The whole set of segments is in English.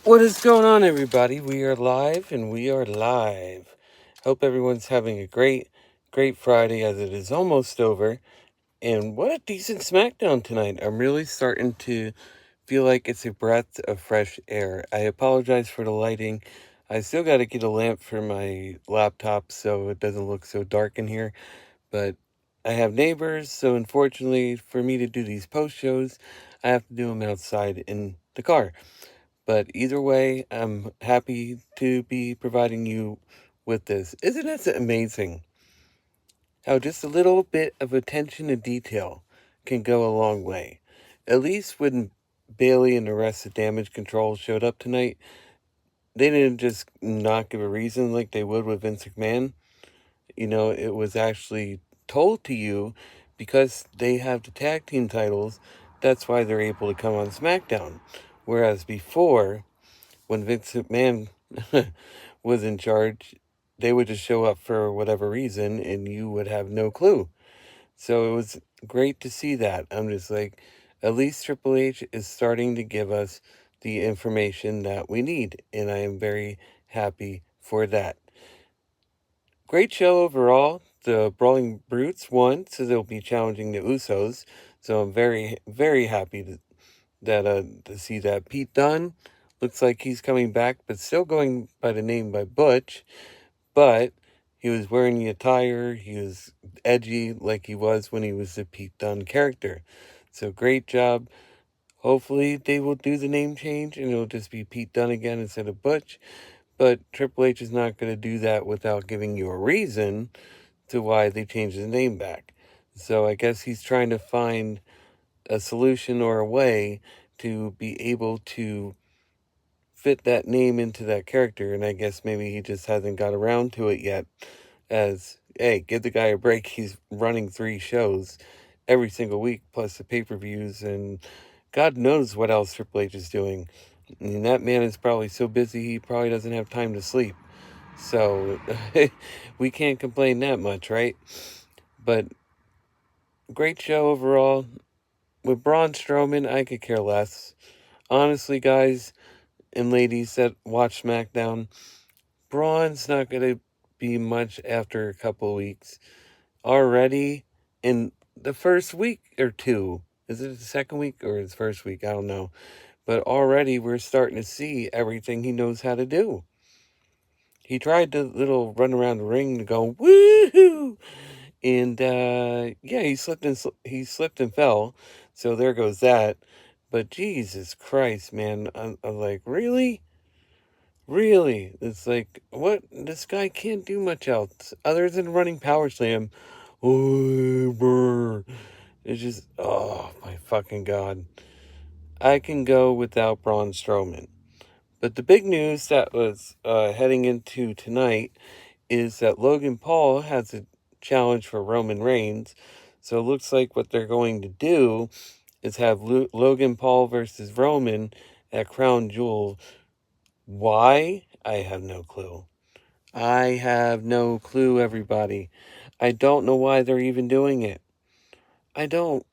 What is going on, everybody? We are live and we are live. Hope everyone's having a great Friday as it is almost over. And what a decent SmackDown tonight. I'm really starting to feel like it's a breath of fresh air. I apologize for the lighting. I still got to get a lamp for my laptop so it doesn't look so dark in here. But I have neighbors, so unfortunately, for me to do these post shows, I have to do them outside in the car. But either way, I'm happy to be providing you with this. Isn't it amazing how just a little bit of attention to detail can go a long way? At least when Bailey and the rest of Damage Control showed up tonight, they didn't just not give a reason like they would with Vince McMahon. It was actually told to you because they have the tag team titles. That's why they're able to come on SmackDown. Whereas before, when Vince McMahon was in charge, they would just show up for whatever reason and you would have no clue. So it was great to see that. I'm just like, at least Triple H is starting to give us the information that we need, and I am very happy for that. Great show overall. The Brawling Brutes won, so they'll be challenging the Usos. So I'm very happy to see that. Pete Dunne looks like he's coming back, but still going by the name by Butch. But he was wearing the attire. He was edgy like he was when he was the Pete Dunne character. So great job. Hopefully they will do the name change and it'll just be Pete Dunne again instead of Butch. But Triple H is not going to do that without giving you a reason to why they changed his name back. So I guess he's trying to find a solution or a way to be able to fit that name into that character, and I guess maybe he just hasn't got around to it yet. As, hey, give the guy a break. He's running 3 shows every single week, plus the pay-per-views, and God knows what else Triple H is doing. I mean, that man is probably so busy he probably doesn't have time to sleep. So, we can't complain that much, right? But, great show overall. With Braun Strowman, I could care less. Honestly, guys and ladies that watch SmackDown, Braun's not going to be much after a couple of weeks. Already in the first week or two, is it the second week or his first week? I don't know. But already we're starting to see everything he knows how to do. He tried the little run around the ring to go woohoo, and yeah, he slipped and fell. So there goes that. But Jesus Christ, man, I'm like, really? Really? It's like, what? This guy can't do much else other than running Power Slam. Oh, brr. It's just, oh my fucking God. I can go without Braun Strowman. But the big news that was heading into tonight is that Logan Paul has a challenge for Roman Reigns. So it looks like what they're going to do is have Logan Paul versus Roman at Crown Jewel. Why? I have no clue. I have no clue, everybody. I don't know why they're even doing it. I don't.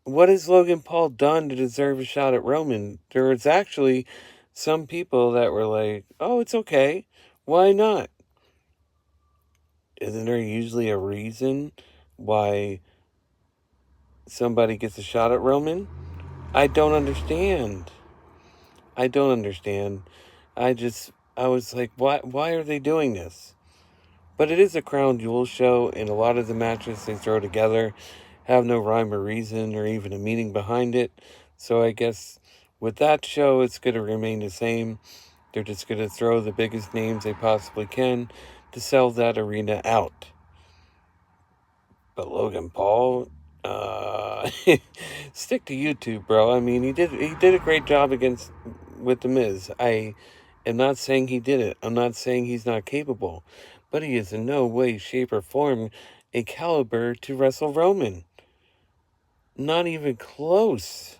What has Logan Paul done to deserve a shot at Roman? There was actually some people that were like, oh, it's okay. Why not? Isn't there usually a reason why somebody gets a shot at Roman? I don't understand. I don't understand. I was like, why are they doing this? But it is a crown jewel show, and a lot of the matches they throw together have no rhyme or reason or even a meaning behind it. So I guess with that show, it's going to remain the same. They're just going to throw the biggest names they possibly can to sell that arena out. But Logan Paul, stick to YouTube, bro. I mean, he did a great job against with the Miz. I am not saying he did it. I'm not saying he's not capable, but he is in no way, shape, or form a caliber to wrestle Roman. Not even close.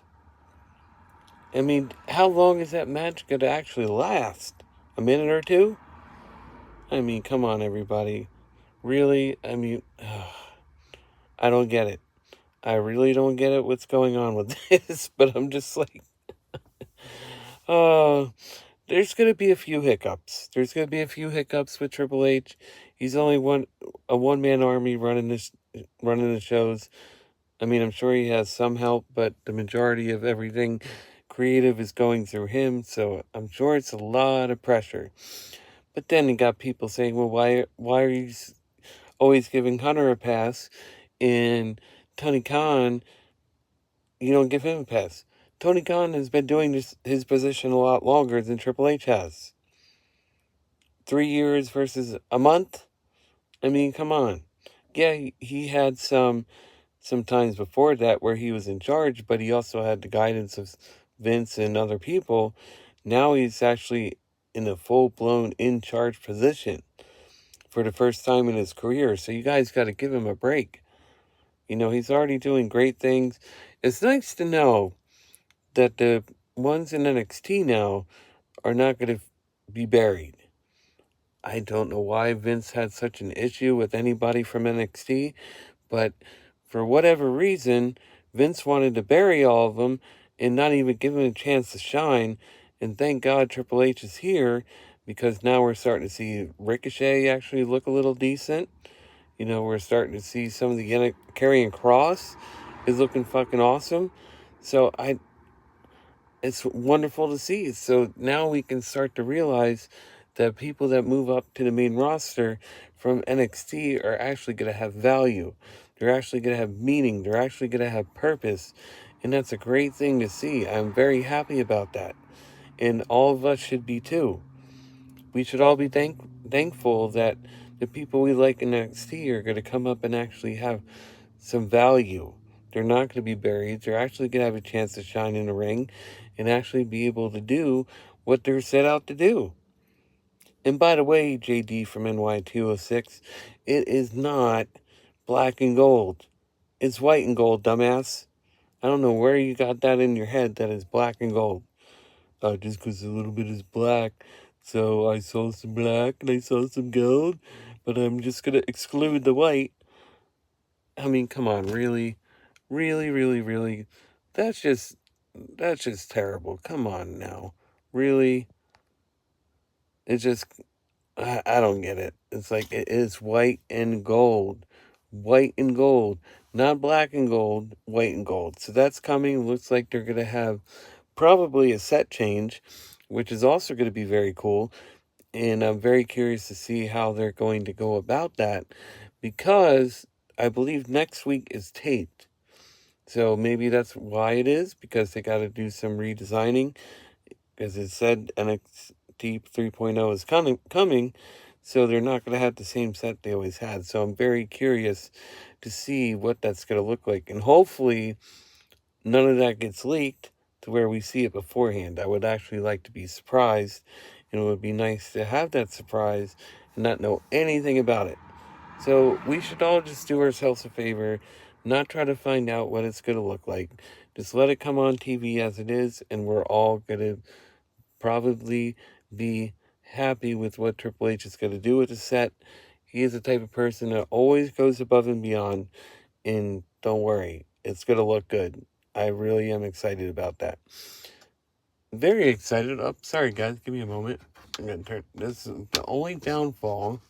I mean, how long is that match going to actually last? A minute or two? I mean, come on, everybody. Really? I mean, I don't get it. I really don't get it what's going on with this, but I'm just like, Uh, there's going to be a few hiccups. There's going to be a few hiccups with Triple H. He's only a one-man army running the shows. I mean, I'm sure he has some help, but the majority of everything creative is going through him, so I'm sure it's a lot of pressure. But then you got people saying, well, why are you always giving Hunter a pass, and Tony Khan, you don't give him a pass? Tony Khan has been doing his position a lot longer than Triple H has. 3 years versus a month? I mean, come on. Yeah, he had some times before that where he was in charge, but he also had the guidance of Vince and other people. Now he's actually in a full-blown in-charge position for the first time in his career. So you guys got to give him a break. You know, he's already doing great things. It's nice to know that the ones in NXT now are not going to be buried. I don't know why Vince had such an issue with anybody from NXT, but for whatever reason, Vince wanted to bury all of them and not even give them a chance to shine. And thank God Triple H is here, because now we're starting to see Ricochet actually look a little decent. You know, we're starting to see some of the Karrion Kross is looking fucking awesome. So it's wonderful to see. So now we can start to realize that people that move up to the main roster from NXT are actually going to have value. They're actually going to have meaning. They're actually going to have purpose. And that's a great thing to see. I'm very happy about that. And all of us should be too. We should all be thankful that the people we like in NXT are going to come up and actually have some value. They're not going to be buried. They're actually going to have a chance to shine in the ring and actually be able to do what they're set out to do. And by the way, JD from NY206, it is not black and gold. It's white and gold, dumbass. I don't know where you got that in your head that it's black and gold. Just because a little bit is black. So I saw some black and I saw some gold, but I'm just going to exclude the white. I mean, come on, really? Really, really, really? That's just terrible. Come on now. Really? It's just, I don't get it. It's like, it is white and gold. White and gold. Not black and gold, white and gold. So that's coming. Looks like they're going to have probably a set change, which is also going to be very cool. And I'm very curious to see how they're going to go about that, because I believe next week is taped. So maybe that's why it is, because they got to do some redesigning. As it said, NXT 3.0 is coming, so they're not going to have the same set they always had. So I'm very curious to see what that's going to look like. And hopefully none of that gets leaked to where we see it beforehand. I would actually like to be surprised, and it would be nice to have that surprise and not know anything about it. So we should all just do ourselves a favor, not try to find out what it's going to look like. Just let it come on TV as it is, and we're all going to probably be happy with what Triple H is going to do with the set. He is the type of person that always goes above and beyond, and don't worry, it's going to look good. I really am excited about that. Very excited. Oh, sorry guys, give me a moment. I'm going to turn. This is the only downfall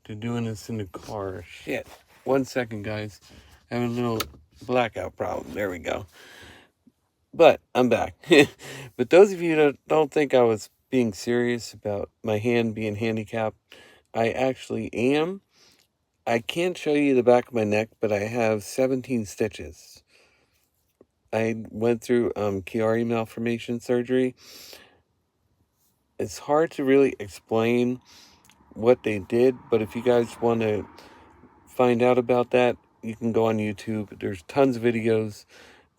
to doing this in the car. Shit. 1 second, guys. Having a little blackout problem. There we go. But I'm back. But those of you that don't think I was being serious about my hand being handicapped, I actually am. I can't show you the back of my neck, but I have 17 stitches. I went through Chiari malformation surgery. It's hard to really explain what they did, but if you guys want to find out about that, you can go on YouTube. There's tons of videos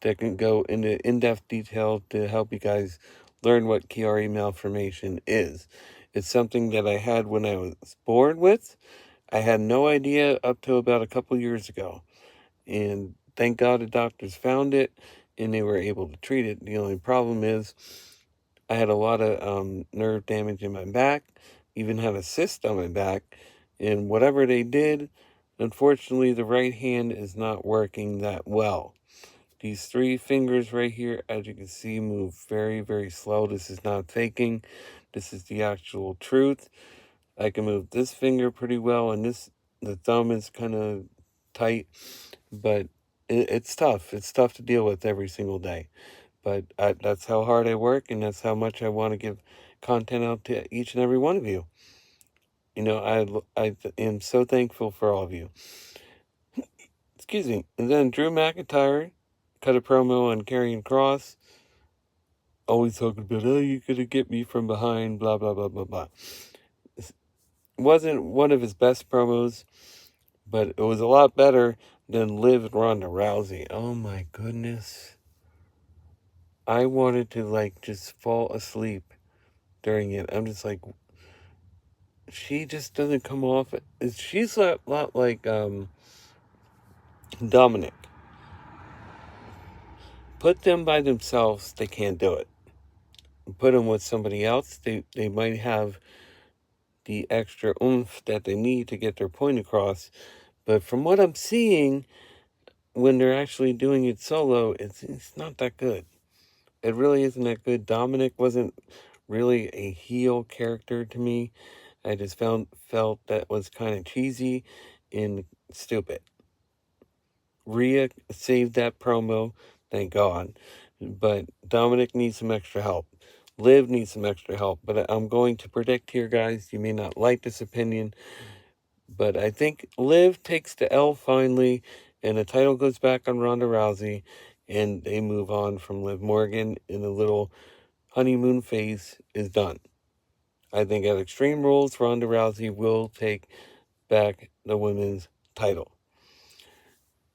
that can go into in-depth detail to help you guys learn what Chiari malformation is. It's something that I had when I was born with. I had no idea up to about a couple years ago. And thank God the doctors found it and they were able to treat it. The only problem is I had a lot of nerve damage in my back, even had a cyst on my back, and whatever they did, unfortunately the right hand is not working that well. These three fingers right here, as you can see, move very, very slow. This is not faking. This is the actual truth. I can move this finger pretty well, and the thumb is kind of tight, but it's tough. It's tough to deal with every single day. But that's how hard I work, and that's how much I want to give content out to each and every one of you. You know, I am so thankful for all of you. Excuse me. And then Drew McIntyre cut a promo on Karrion Kross, always talking about, oh, you're going to get me from behind, blah, blah, blah, blah, blah. It wasn't one of his best promos, but it was a lot better than Liv and Ronda Rousey. Oh my goodness. I wanted to just fall asleep during it. I'm just like, she just doesn't come off. She's a lot like Dominic. Put them by themselves, they can't do it. Put them with somebody else, they might have the extra oomph that they need to get their point across. But from what I'm seeing, when they're actually doing it solo, it's not that good. It really isn't that good. Dominic wasn't really a heel character to me. I just felt that was kind of cheesy and stupid. Rhea saved that promo, thank God. But Dominic needs some extra help. Liv needs some extra help. But I'm going to predict here, guys. You may not like this opinion, but I think Liv takes the L finally, and the title goes back on Ronda Rousey, and they move on from Liv Morgan, and the little honeymoon phase is done. I think at Extreme Rules, Ronda Rousey will take back the women's title.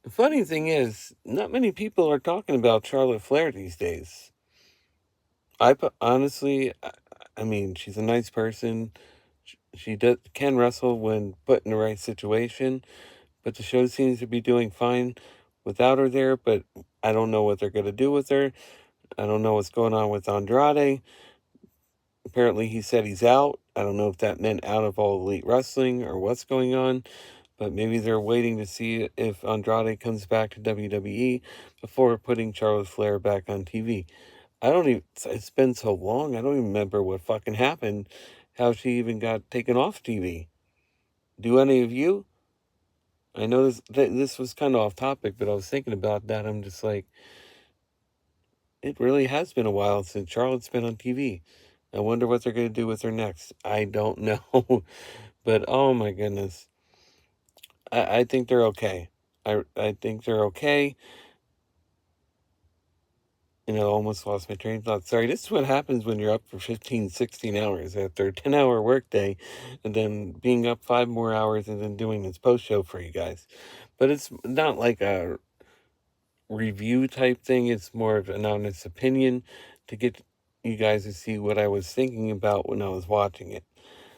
The funny thing is, not many people are talking about Charlotte Flair these days. Honestly, I mean, she's a nice person. She can wrestle when put in the right situation, but the show seems to be doing fine without her there. But I don't know what they're going to do with her. I don't know what's going on with Andrade. Apparently, he said he's out. I don't know if that meant out of All Elite Wrestling or what's going on. But maybe they're waiting to see if Andrade comes back to WWE before putting Charlotte Flair back on TV. It's been so long, I don't even remember what fucking happened, how she even got taken off TV. Do any of you? I know this was kind of off topic, but I was thinking about that. I'm just like, it really has been a while since Charlotte's been on TV. I wonder what they're going to do with her next. I don't know. But oh my goodness. I think they're okay. I think they're okay. You know, almost lost my train of thought. Sorry, this is what happens when you're up for 15, 16 hours after a 10-hour workday, and then being up 5 more hours and then doing this post-show for you guys. But it's not like a review type thing. It's more of an honest opinion to get you guys to see what I was thinking about when I was watching it.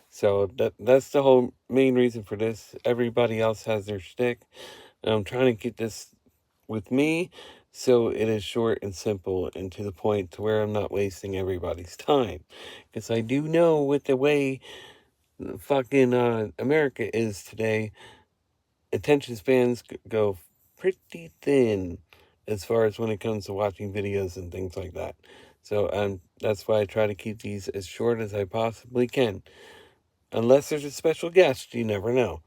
So that's the whole main reason for this. Everybody else has their shtick. I'm trying to get this with me so it is short and simple and to the point to where I'm not wasting everybody's time. Because I do know with the way fucking America is today, attention spans go pretty thin as far as when it comes to watching videos and things like that. So that's why I try to keep these as short as I possibly can. Unless there's a special guest, you never know.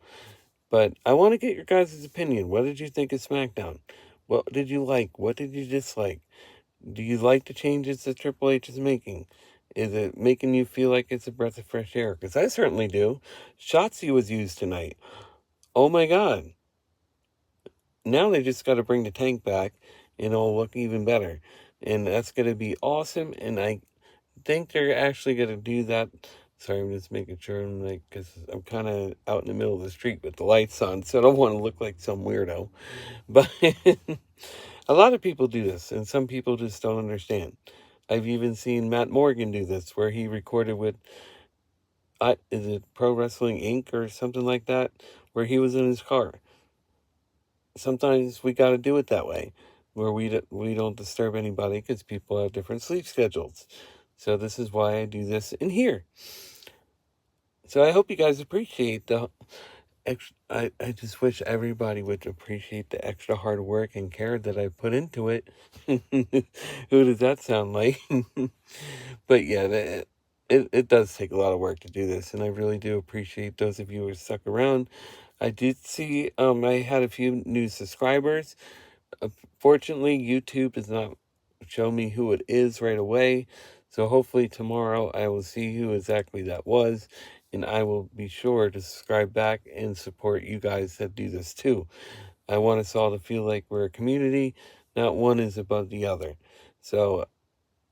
But I want to get your guys' opinion. What did you think of SmackDown? What did you like? What did you dislike? Do you like the changes that Triple H is making? Is it making you feel like it's a breath of fresh air? Because I certainly do. Shotzi was used tonight. Oh my God. Now they just got to bring the tank back and it'll look even better. And that's going to be awesome. And I think they're actually going to do that. Sorry, I'm just making sure because I'm kind of out in the middle of the street with the lights on, so I don't want to look like some weirdo. But a lot of people do this, and some people just don't understand. I've even seen Matt Morgan do this, where he recorded with, is it Pro Wrestling Inc. or something like that, where he was in his car. Sometimes we got to do it that way, where we don't disturb anybody because people have different sleep schedules. So this is why I do this in here. So I hope you guys appreciate I just wish everybody would appreciate the extra hard work and care that I put into it. Who does that sound like? But yeah, it does take a lot of work to do this, and I really do appreciate those of you who stuck around. I did see I had a few new subscribers. Fortunately, YouTube does not show me who it is right away. So hopefully tomorrow I will see who exactly that was, and I will be sure to subscribe back and support you guys that do this too. I want us all to feel like we're a community, not one is above the other. So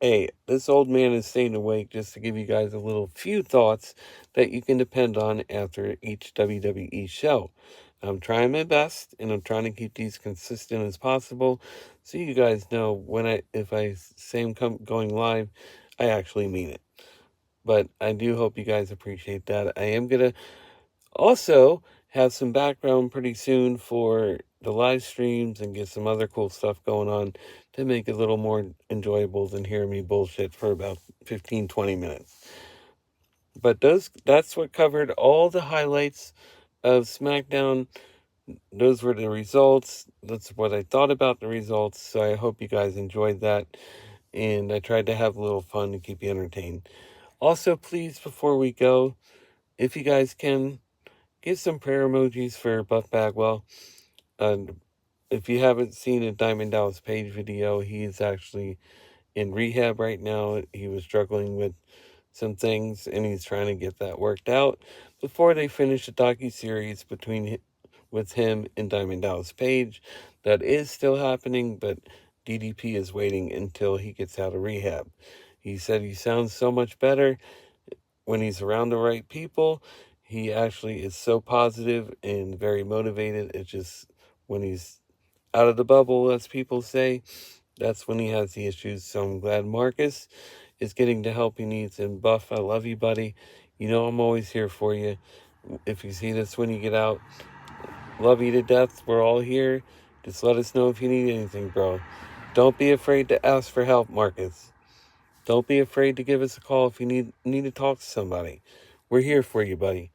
hey, this old man is staying awake just to give you guys a little few thoughts that you can depend on after each WWE show. I'm trying my best, and I'm trying to keep these consistent as possible, so you guys know if I say I'm going live, I actually mean it. But I do hope you guys appreciate that. I am gonna also have some background pretty soon for the live streams and get some other cool stuff going on to make it a little more enjoyable than hearing me bullshit for about 15-20 minutes. But that's what covered all the highlights of SmackDown. Those were the results. That's what I thought about the results. So I hope you guys enjoyed that. And I tried to have a little fun to keep you entertained. Also, please, before we go, if you guys can, give some prayer emojis for Buff Bagwell. And if you haven't seen a Diamond Dallas Page video, he is actually in rehab right now. He was struggling with some things, and he's trying to get that worked out before they finish the docu-series with him and Diamond Dallas Page. That is still happening, but DDP is waiting until he gets out of rehab. He said he sounds so much better when he's around the right people. He actually is so positive and very motivated. It's just when he's out of the bubble, as people say, that's when he has the issues. So I'm glad Marcus is getting the help he needs. And Buff, I love you, buddy. You know I'm always here for you. If you see this when you get out, love you to death. We're all here. Just let us know if you need anything, bro. Don't be afraid to ask for help, Marcus. Don't be afraid to give us a call if you need to talk to somebody. We're here for you, buddy.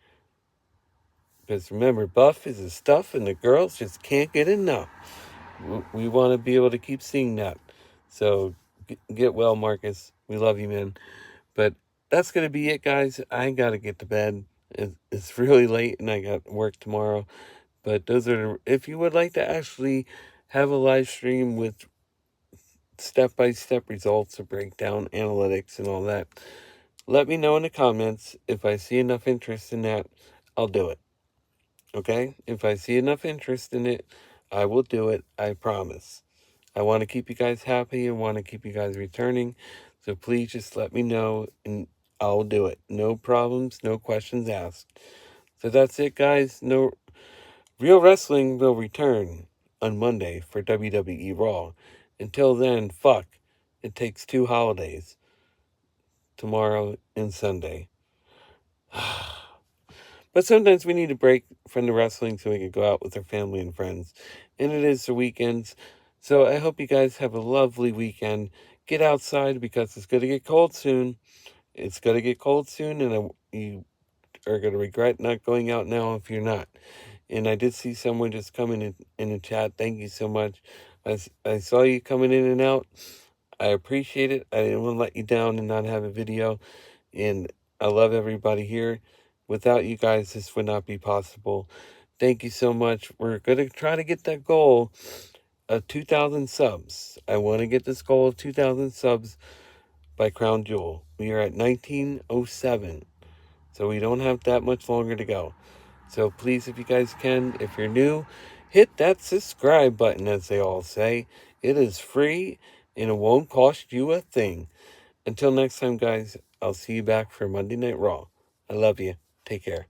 Because remember, Buff is his stuff, and the girls just can't get enough. We want to be able to keep seeing that. So get well, Marcus. We love you, man. But that's going to be it, guys. I got to get to bed. It's really late, and I got work tomorrow. But if you would like to actually have a live stream with step-by-step results, a breakdown, analytics, and all that, let me know in the comments. If I see enough interest in that, I'll do it. Okay? If I see enough interest in it, I will do it. I promise. I want to keep you guys happy and want to keep you guys returning. So please just let me know and I'll do it. No problems, no questions asked. So that's it, guys. No Real Wrestling will return on Monday for WWE Raw. Until then, fuck. It takes 2 holidays. Tomorrow and Sunday. But sometimes we need a break from the wrestling so we can go out with our family and friends. And it is the weekends. So I hope you guys have a lovely weekend. Get outside because it's going to get cold soon. It's going to get cold soon, and you are going to regret not going out now if you're not. And I did see someone just coming in the chat. Thank you so much. I saw you coming in and out. I appreciate it. I didn't want to let you down and not have a video. And I love everybody here. Without you guys, this would not be possible. Thank you so much. We're going to try to get that goal of 2,000 subs. I want to get this goal of 2,000 subs by Crown Jewel. We are at 1907. So we don't have that much longer to go. So please, if you guys can, if you're new, hit that subscribe button, as they all say. It is free and it won't cost you a thing. Until next time, guys, I'll see you back for Monday Night Raw. I love you. Take care.